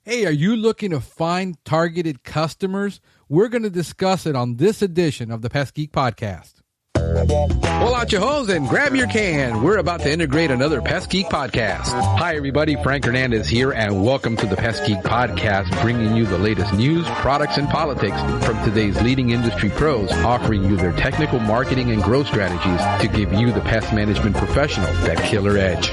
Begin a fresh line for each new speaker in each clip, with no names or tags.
Hey, are you looking to find targeted customers? We're going to discuss it on this edition of the Pest Geek Podcast.
Pull out your hose and grab your can. We're about to integrate another Pest Geek Podcast. Hi, everybody. Frank Hernandez here, and welcome to the Pest Geek Podcast, bringing you the latest news, products, and politics from today's leading industry pros, offering you their technical marketing and growth strategies to give you the pest management professional that killer edge.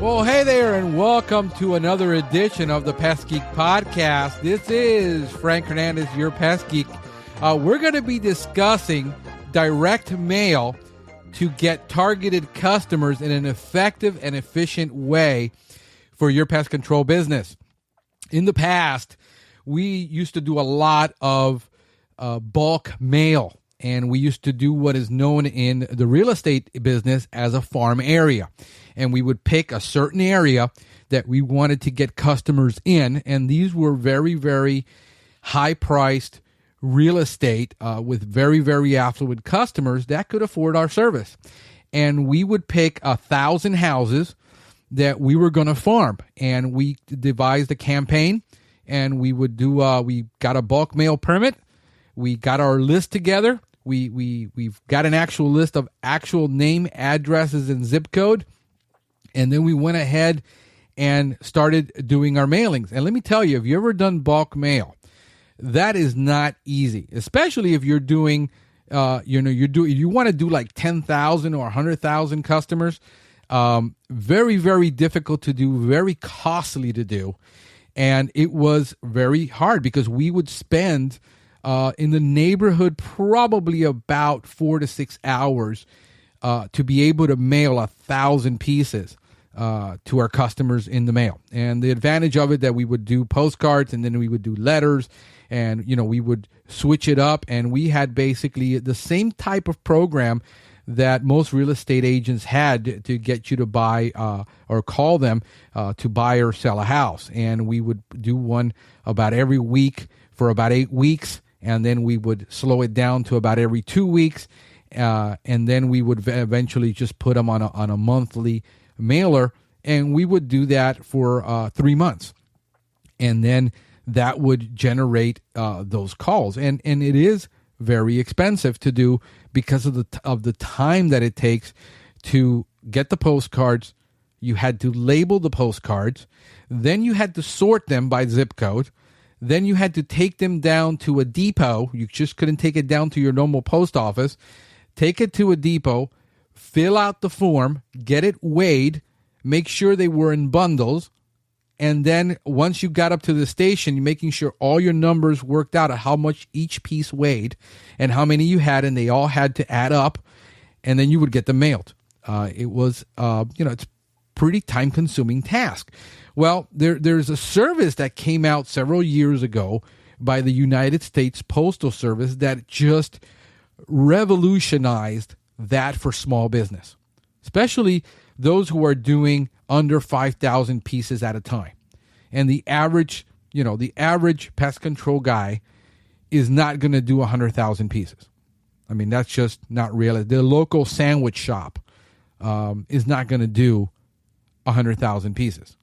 Well, hey there, and welcome to another edition of the Pest Geek Podcast. This is Frank Hernandez, your Pest Geek. We're going to be discussing direct mail to get targeted customers in an effective and efficient way for your pest control business. In the past, we used to do a lot of bulk mail, and we used to do what is known in the real estate business as a farm area. And we would pick a certain area that we wanted to get customers in. And these were very, very high-priced real estate with very, very affluent customers that could afford our service. And we would pick 1,000 houses that we were going to farm. And we devised a campaign. And we would do, we got a bulk mail permit. We got our list together. We've got an actual list of actual name, addresses, and zip code. And then we went ahead and started doing our mailings. And let me tell you, if you ever done bulk mail, that is not easy, especially if you're doing, you want to do like 10,000 or 100,000 customers. Very, very difficult to do, very costly to do. And it was very hard because we would spend in the neighborhood probably about 4 to 6 hours to be able to mail 1,000 pieces to our customers in the mail. And the advantage of it that we would do postcards, and then we would do letters, and we would switch it up. And we had basically the same type of program that most real estate agents had to get you to buy or call them to buy or sell a house. And we would do one about every week for about 8 weeks, and then we would slow it down to about every 2 weeks, and then we would eventually just put them on a monthly mailer, and we would do that for 3 months, and then that would generate those calls, and it is very expensive to do because of the time that it takes to get the postcards. You had to label the postcards, then you had to sort them by zip code, then you had to take them down to a depot. You just couldn't take it down to your normal post office. Take it to a depot, fill out the form, get it weighed, make sure they were in bundles, and then once you got up to the station, you're making sure all your numbers worked out at how much each piece weighed and how many you had, and they all had to add up, and then you would get them mailed. It was, it's pretty time-consuming task. Well, there's a service that came out several years ago by the United States Postal Service that just revolutionized that for small business, especially those who are doing under 5,000 pieces at a time. And the average pest control guy is not going to do 100,000 pieces. I mean, that's just not real. The local sandwich shop is not going to do 100,000 pieces.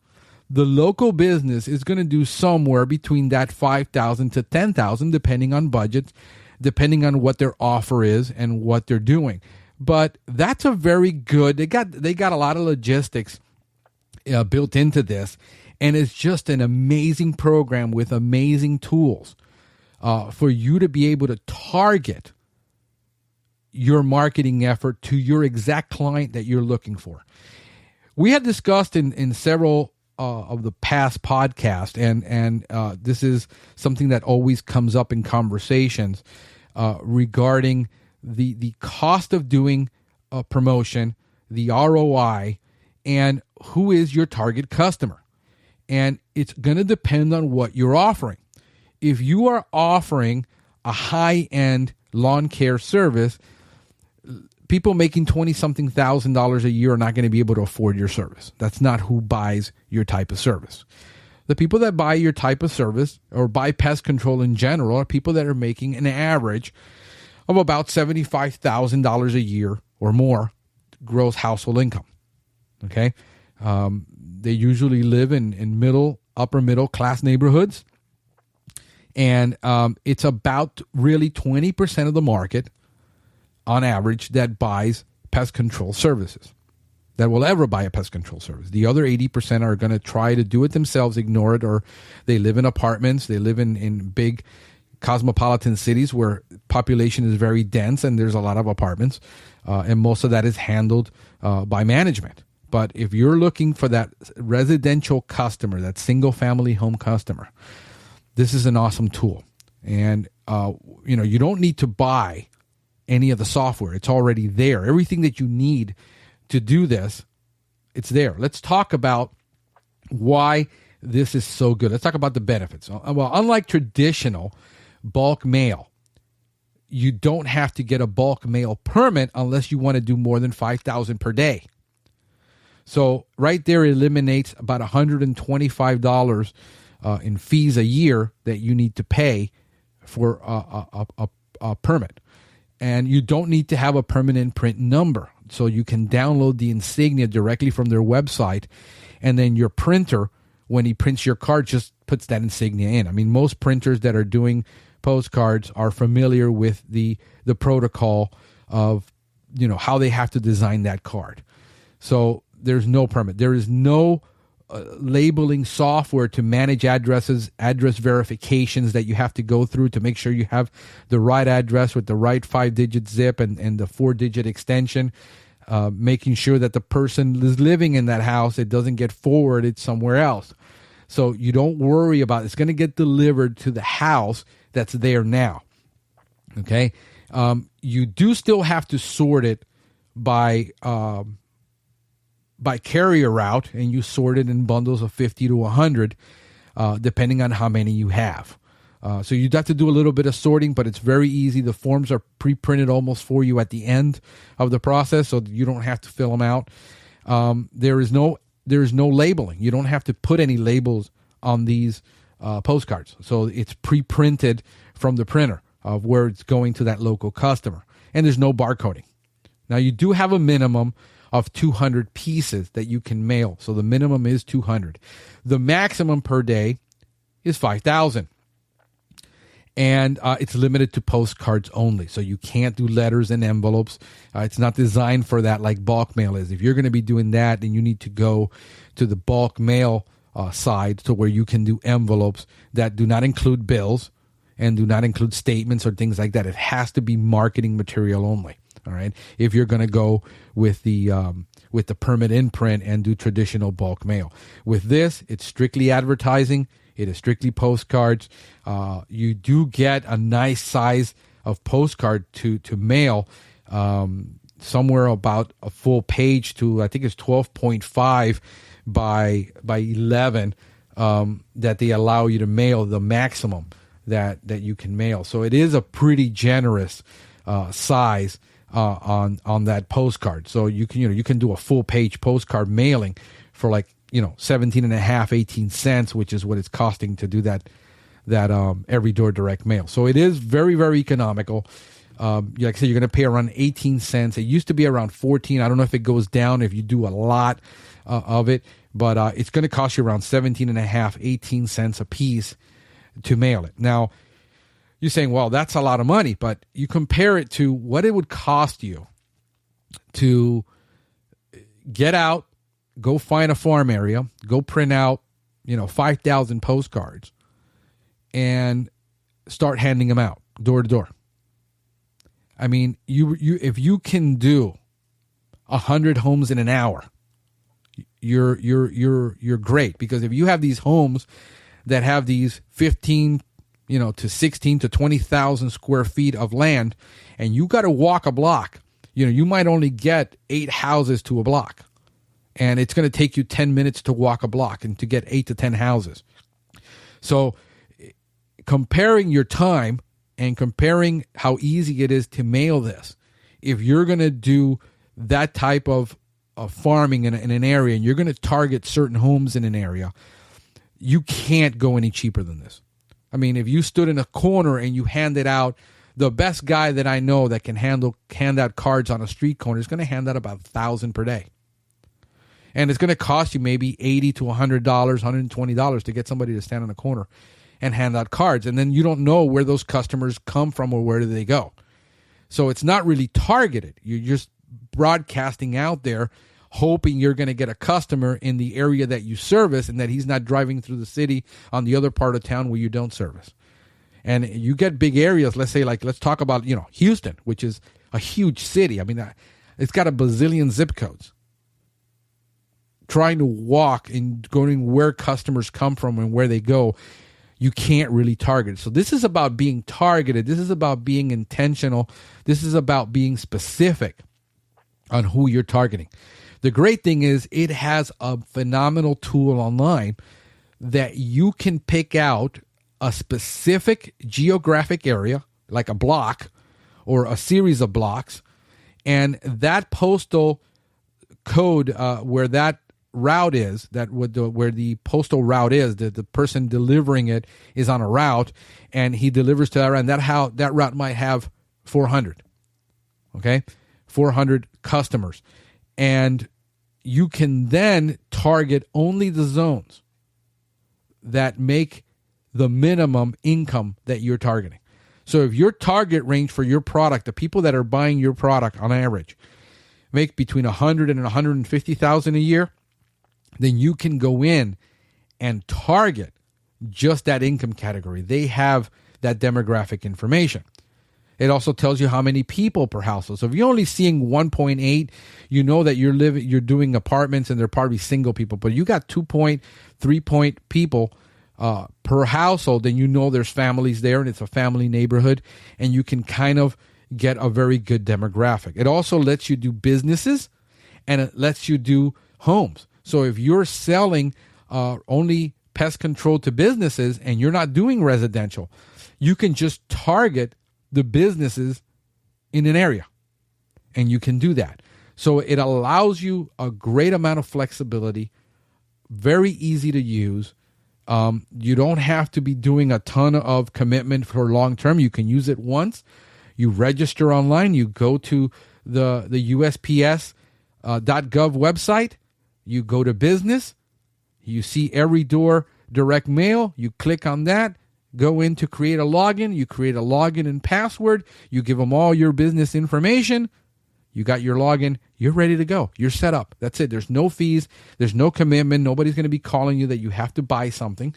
The local business is going to do somewhere between that 5,000 to 10,000, depending on budgets, depending on what their offer is and what they're doing. But that's a very good, they got a lot of logistics built into this, and it's just an amazing program with amazing tools for you to be able to target your marketing effort to your exact client that you're looking for. We had discussed in several of the past podcasts, and this is something that always comes up in conversations regarding the cost of doing a promotion, the ROI, and who is your target customer. And it's going to depend on what you're offering. If you are offering a high-end lawn care service, people making $20-something thousand a year are not going to be able to afford your service. That's not who buys your type of service. The people that buy your type of service or buy pest control in general are people that are making an average of about $75,000 a year or more gross household income. Okay. They usually live in upper middle class neighborhoods. And it's about really 20% of the market on average that buys pest control services, that will ever buy a pest control service. The other 80% are going to try to do it themselves, ignore it, or they live in apartments. They live in big cosmopolitan cities where population is very dense and there's a lot of apartments. And most of that is handled by management. But if you're looking for that residential customer, that single family home customer, this is an awesome tool. And, you don't need to buy any of the software. It's already there. Everything that you need to do this, it's there. Let's talk about why this is so good. Let's talk about the benefits. Well, unlike traditional bulk mail, you don't have to get a bulk mail permit unless you want to do more than 5,000 per day. So right there eliminates about $125 in fees a year that you need to pay for a permit. And you don't need to have a permanent print number. So you can download the insignia directly from their website. And then your printer, when he prints your card, just puts that insignia in. I mean, most printers that are doing postcards are familiar with the protocol of, how they have to design that card. So there's no permit. There is no labeling software to manage addresses, address verifications that you have to go through to make sure you have the right address with the right 5-digit zip and the 4-digit extension, making sure that the person is living in that house, it doesn't get forwarded somewhere else. So you don't worry about it. It's going to get delivered to the house that's there now. Okay. You do still have to sort it by carrier route, and you sort it in bundles of 50 to 100, depending on how many you have. So you'd have to do a little bit of sorting, but it's very easy. The forms are pre-printed almost for you at the end of the process, so you don't have to fill them out. There is no labeling. You don't have to put any labels on these postcards. So it's pre-printed from the printer of where it's going to that local customer. And there's no barcoding. Now, you do have a minimum of 200 pieces that you can mail. So the minimum is 200. The maximum per day is 5,000. And it's limited to postcards only. So you can't do letters and envelopes. It's not designed for that like bulk mail is. If you're going to be doing that, then you need to go to the bulk mail side to where you can do envelopes that do not include bills and do not include statements or things like that. It has to be marketing material only. All right. If you're going to go with the permit in print and do traditional bulk mail. With this, it's strictly advertising. It is strictly postcards. You do get a nice size of postcard to mail, somewhere about a full page to, I think it's 12.5 by 11, that they allow you to mail, the maximum that you can mail. So it is a pretty generous size on that postcard. So you can do a full page postcard mailing for like 17.5, 18 cents, which is what it's costing to do that every door direct mail. So it is very, very economical. Like I said, you're going to pay around 18 cents. It used to be around 14. I don't know if it goes down if you do a lot of it, but it's going to cost you around 17.5, 18 cents a piece to mail it. Now, you're saying, well, that's a lot of money, but you compare it to what it would cost you to get out, go find a farm area, go print out, 5,000 postcards and start handing them out door to door. I mean, you if you can do 100 homes in an hour, you're great, because if you have these homes that have these 15 to 16 to 20,000 square feet of land, and you got to walk a block, you might only get 8 houses to a block, and it's going to take you 10 minutes to walk a block and to get 8 to 10 houses. So comparing your time and comparing how easy it is to mail this, if you're going to do that type of farming in an area, and you're going to target certain homes in an area, you can't go any cheaper than this. I mean, if you stood in a corner and you handed out, the best guy that I know that can hand out cards on a street corner is going to hand out about 1,000 per day. And it's going to cost you maybe $80 to $100, $120 to get somebody to stand on a corner and hand out cards. And then you don't know where those customers come from or where do they go. So it's not really targeted. You're just broadcasting out there, hoping you're going to get a customer in the area that you service and that he's not driving through the city on the other part of town where you don't service. And you get big areas, let's say, like, let's talk about, Houston, which is a huge city. I mean, it's got a bazillion zip codes. Trying to walk and going where customers come from and where they go, you can't really target. So this is about being targeted. This is about being intentional. This is about being specific on who you're targeting. The great thing is it has a phenomenal tool online that you can pick out a specific geographic area, like a block or a series of blocks, and that postal code where that route is, where the postal route is, the person delivering it is on a route, and he delivers to that route, and that route might have 400, 400 customers. And you can then target only the zones that make the minimum income that you're targeting. So if your target range for your product, the people that are buying your product on average, make between 100 and 150,000 a year, then you can go in and target just that income category. They have that demographic information. It also tells you how many people per household. So if you're only seeing 1.8, you know that you're doing apartments and they're probably single people. But you got 2.3 people per household, then you know there's families there and it's a family neighborhood, and you can kind of get a very good demographic. It also lets you do businesses and it lets you do homes. So if you're selling only pest control to businesses and you're not doing residential, you can just target the businesses in an area, and you can do that. So it allows you a great amount of flexibility, very easy to use. You don't have to be doing a ton of commitment for long term. You can use it once. You register online. You go to the USPS .gov website. You go to business. You see every door direct mail. You click on that. Go in to create a login. You create a login and password. You give them all your business information. You got your login. You're ready to go. You're set up. That's it. There's no fees. There's no commitment. Nobody's going to be calling you that you have to buy something.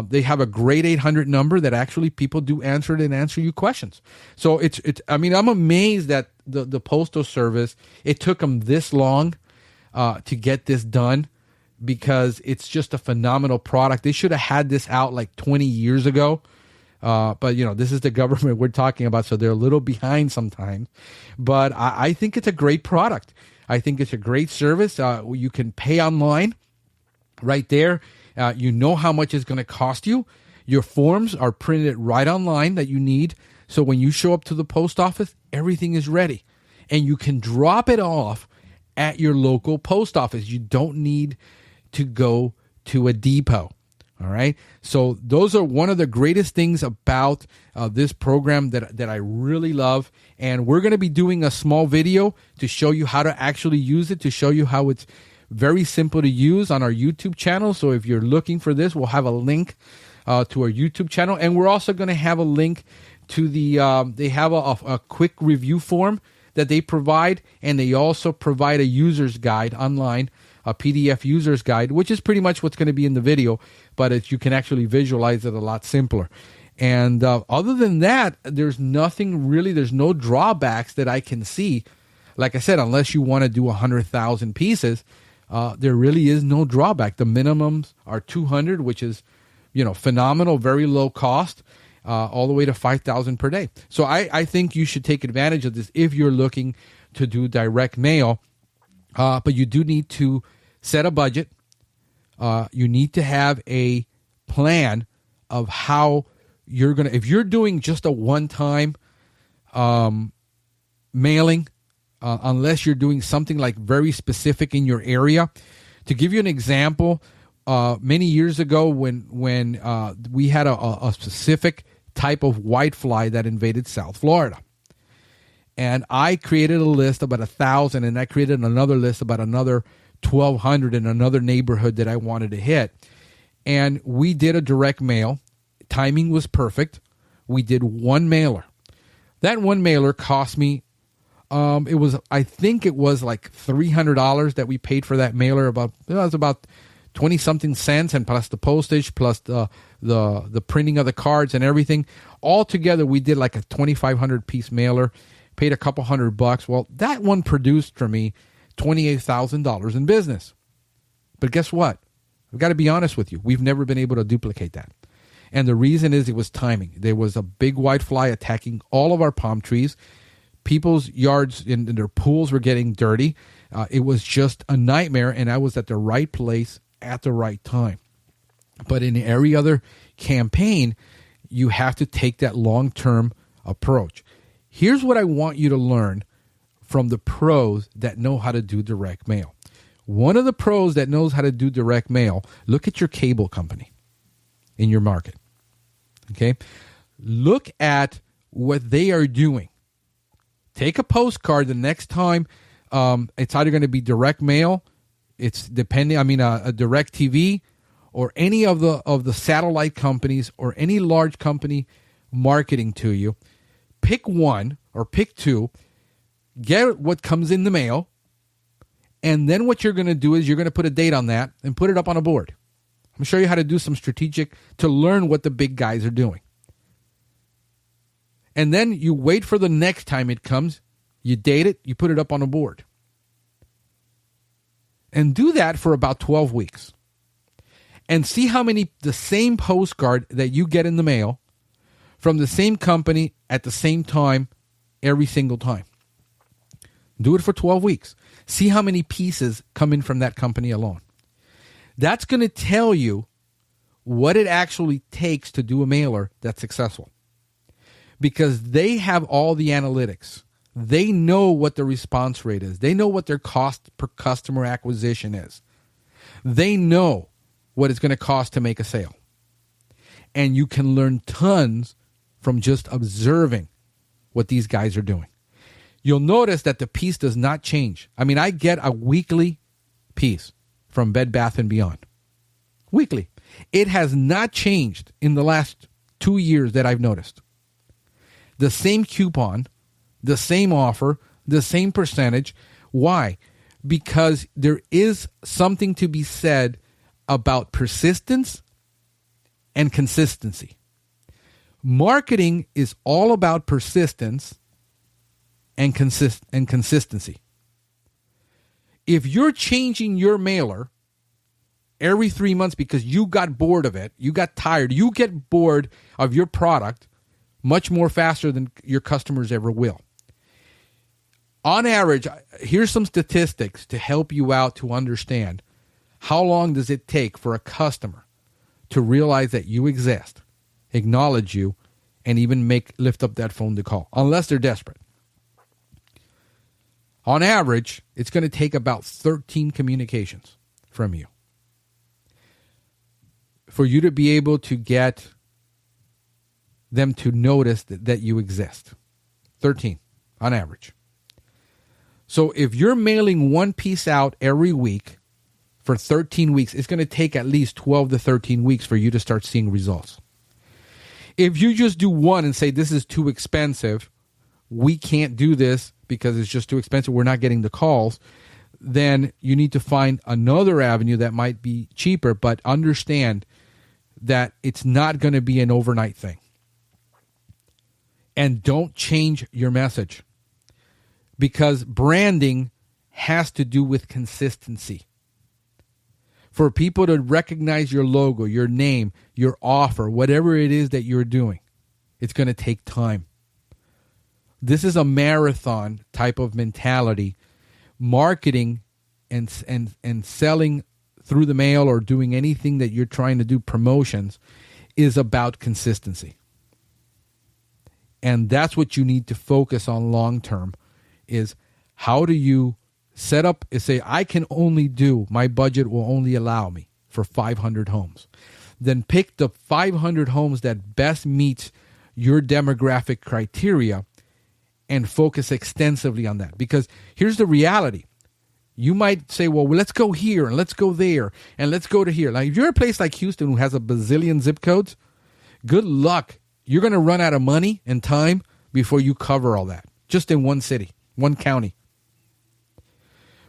They have a great 800 number that actually people do answer it and answer you questions. So I'm amazed that the Postal Service, it took them this long to get this done, because it's just a phenomenal product. They should have had this out like 20 years ago. But, this is the government we're talking about, so they're a little behind sometimes. But I think it's a great product. I think it's a great service. You can pay online right there. You know how much it's going to cost you. Your forms are printed right online that you need. So when you show up to the post office, everything is ready. And you can drop it off at your local post office. You don't need to go to a depot. All right. So those are one of the greatest things about this program that I really love. And we're going to be doing a small video to show you how to actually use it, to show you how it's very simple to use on our YouTube channel. So if you're looking for this, we'll have a link to our YouTube channel. And we're also going to have a link to they have a quick review form that they provide. And they also provide a user's guide online, a PDF user's guide, which is pretty much what's going to be in the video, but you can actually visualize it a lot simpler. And other than that, there's no drawbacks that I can see. Like I said, unless you want to do 100,000 pieces, there really is no drawback. The minimums are 200, which is, phenomenal, very low cost, all the way to 5,000 per day. So I think you should take advantage of this if you're looking to do direct mail. But you do need to set a budget. You need to have a plan of how you're going to, if you're doing just a one-time mailing, unless you're doing something like very specific in your area. To give you an example, many years ago when we had a specific type of whitefly that invaded South Florida. And I created a list about 1,000, and I created another list about another 1,200 in another neighborhood that I wanted to hit. And we did a direct mail. Timing was perfect. We did one mailer. That one mailer cost me, I think it was like $300 that we paid for that mailer. It was about 20 something cents, and plus the postage, plus the printing of the cards and everything. All together, we did like a 2,500 piece mailer, paid a couple $100. Well, that one produced for me $28,000 in business. But guess what? I've got to be honest with you. We've never been able to duplicate that. And the reason is it was timing. There was a big white fly attacking all of our palm trees. People's yards and their pools were getting dirty. It was just a nightmare, and I was at the right place at the right time. But in every other campaign, you have to take that long-term approach. Here's what I want you to learn from the pros that know how to do direct mail. One of the pros that knows how to do direct mail, look at your cable company in your market. Okay? Look at what they are doing. Take a postcard the next time. It's either going to be direct mail, it's depending, a direct TV, or any of the satellite companies or any large company marketing to you. Pick one or pick two, get what comes in the mail, and then what you're going to do is you're going to put a date on that and put it up on a board. I'm going to show you how to do some strategic to learn what the big guys are doing. And then you wait for the next time it comes, you date it, you put it up on a board. And do that for about 12 weeks. And see how many, the same postcard that you get in the mail from the same company at the same time every single time. Do it for 12 weeks. See how many pieces come in from that company alone. That's going to tell you what it actually takes to do a mailer that's successful. Because they have all the analytics. They know what the response rate is. They know what their cost per customer acquisition is. They know what it's going to cost to make a sale. And you can learn tons from just observing what these guys are doing. You'll notice that the piece does not change. I get a weekly piece from Bed Bath & Beyond. Weekly. It has not changed in the last 2 years that I've noticed. The same coupon, the same offer, the same percentage. Why? Because there is something to be said about persistence and consistency. Marketing is all about persistence and consistency. If you're changing your mailer every 3 months because you got bored of it, you got tired, you get bored of your product much more faster than your customers ever will. On average, here's some statistics to help you out to understand how long does it take for a customer to realize that you exist, acknowledge you, and even lift up that phone to call, unless they're desperate. On average, it's going to take about 13 communications from you for you to be able to get them to notice that you exist. 13 on average. So if you're mailing one piece out every week for 13 weeks, it's going to take at least 12 to 13 weeks for you to start seeing results. If you just do one and say, this is too expensive, we can't do this because it's just too expensive, we're not getting the calls, then you need to find another avenue that might be cheaper, but understand that it's not going to be an overnight thing. And don't change your message, because branding has to do with consistency. For people to recognize your logo, your name, your offer, whatever it is that you're doing, it's going to take time. This is a marathon type of mentality. Marketing and selling through the mail or doing anything that you're trying to do, promotions, is about consistency. And that's what you need to focus on long term, is how do you set up and say, I can only do, my budget will only allow me for 500 homes. Then pick the 500 homes that best meets your demographic criteria and focus extensively on that. Because here's the reality. You might say, well, let's go here and let's go there and let's go to here. Like if you're a place like Houston who has a bazillion zip codes, good luck. You're going to run out of money and time before you cover all that, just in one city, one county.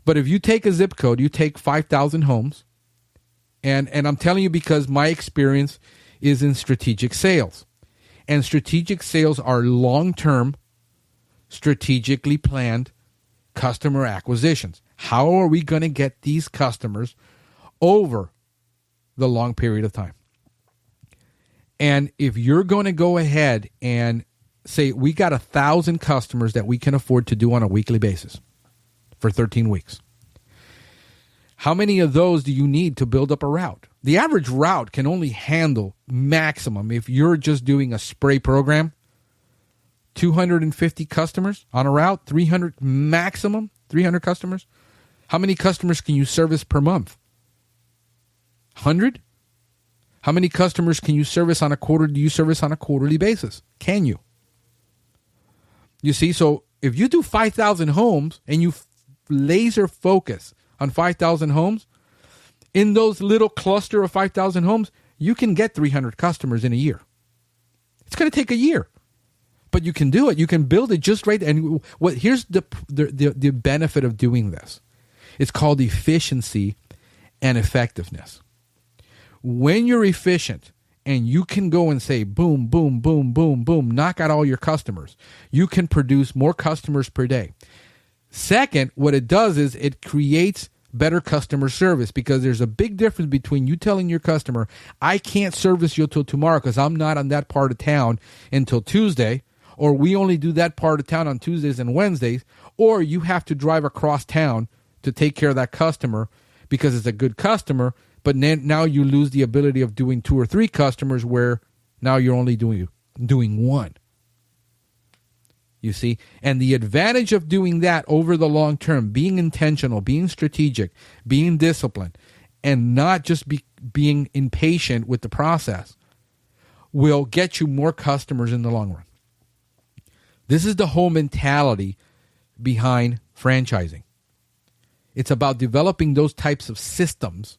But if you take a zip code, you take 5,000 homes, and I'm telling you because my experience is in strategic sales. And strategic sales are long-term, strategically planned customer acquisitions. How are we going to get these customers over the long period of time? And if you're going to go ahead and say, we got 1,000 customers that we can afford to do on a weekly basis for 13 weeks. How many of those do you need to build up a route? The average route can only handle maximum, if you're just doing a spray program, 250 customers on a route, 300 maximum, 300 customers. How many customers can you service per month? 100? How many customers can you service on a quarterly basis? Can you? You see, so if you do 5,000 homes and you laser focus on 5,000 homes, in those little cluster of 5,000 homes, you can get 300 customers in a year. It's going to take a year, but you can do it. You can build it just right. And here's the benefit of doing this. It's called efficiency and effectiveness. When you're efficient and you can go and say, boom, boom, boom, boom, boom, knock out all your customers, you can produce more customers per day. Second, what it does is it creates better customer service, because there's a big difference between you telling your customer, I can't service you till tomorrow because I'm not on that part of town until Tuesday, or we only do that part of town on Tuesdays and Wednesdays, or you have to drive across town to take care of that customer because it's a good customer, but now you lose the ability of doing 2 or 3 customers where now you're only doing one. You see? And the advantage of doing that over the long term, being intentional, being strategic, being disciplined, and not just being impatient with the process, will get you more customers in the long run. This is the whole mentality behind franchising. It's about developing those types of systems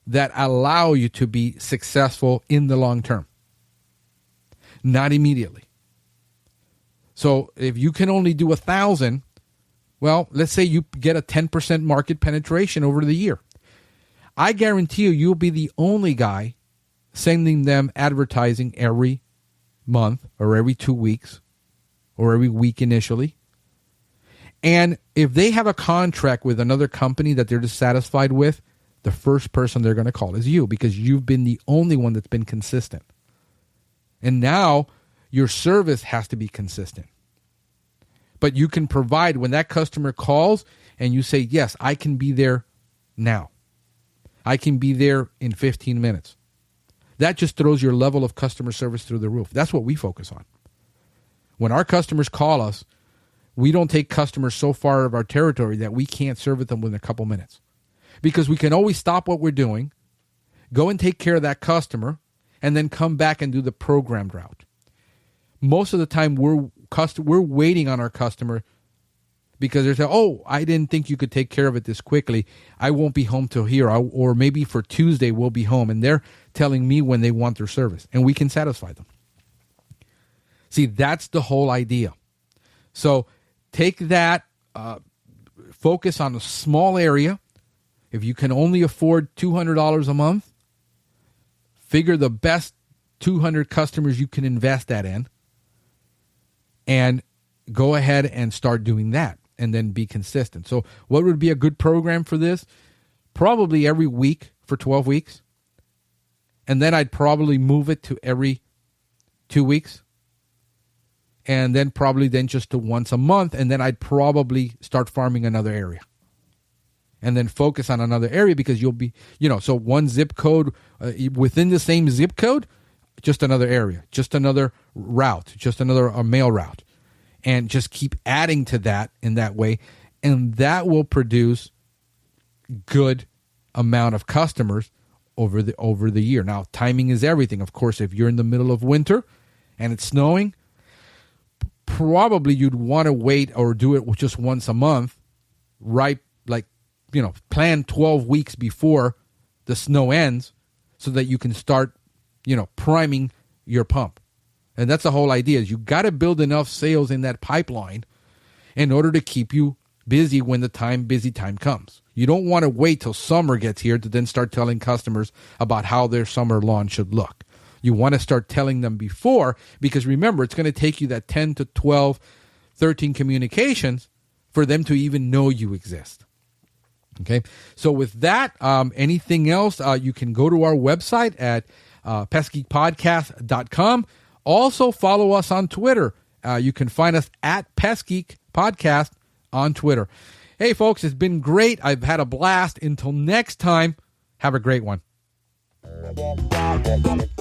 that allow you to be successful in the long term, not immediately. So if you can only do 1,000, well, let's say you get a 10% market penetration over the year. I guarantee you'll be the only guy sending them advertising every month or every 2 weeks or every week initially. And if they have a contract with another company that they're dissatisfied with, the first person they're going to call is you, because you've been the only one that's been consistent. And now your service has to be consistent. But you can provide, when that customer calls and you say, yes, I can be there now. I can be there in 15 minutes. That just throws your level of customer service through the roof. That's what we focus on. When our customers call us, we don't take customers so far out of our territory that we can't service them within a couple minutes. Because we can always stop what we're doing, go and take care of that customer, and then come back and do the programmed route. Most of the time, we're waiting on our customer because they're saying, oh, I didn't think you could take care of it this quickly. I won't be home till here. Or maybe for Tuesday, we'll be home. And they're telling me when they want their service. And we can satisfy them. See, that's the whole idea. So take that, focus on a small area. If you can only afford $200 a month, figure the best 200 customers you can invest that in, and go ahead and start doing that, and then be consistent. So what would be a good program for this? Probably every week for 12 weeks. And then I'd probably move it to every 2 weeks. And then probably just to once a month. And then I'd probably start farming another area. And then focus on another area, because you'll be, so one zip code within the same zip code, just another area, just another route, just another mail route. And just keep adding to that in that way. And that will produce good amount of customers over the year. Now, timing is everything. Of course, if you're in the middle of winter and it's snowing, probably you'd want to wait or do it just once a month, right, like, plan 12 weeks before the snow ends so that you can start, priming your pump. And that's the whole idea, is you got to build enough sales in that pipeline in order to keep you busy when the busy time comes. You don't want to wait till summer gets here to then start telling customers about how their summer lawn should look. You want to start telling them before, because remember, it's going to take you that 10 to 12, 13 communications for them to even know you exist. Okay, so with that, anything else, you can go to our website at pestgeekpodcast.com. Also, follow us on Twitter. You can find us at Pestgeek Podcast on Twitter. Hey, folks, it's been great. I've had a blast. Until next time, have a great one.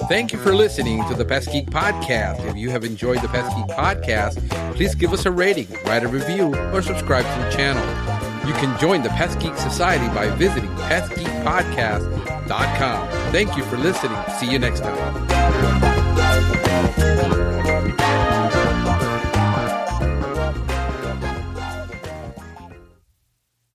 Thank you for listening to the Pest Geek Podcast. If you have enjoyed the Pest Geek Podcast, please give us a rating, write a review, or subscribe to the channel. You can join the Pest Geek Society by visiting pestgeekpodcast.com. Thank you for listening. See you next time.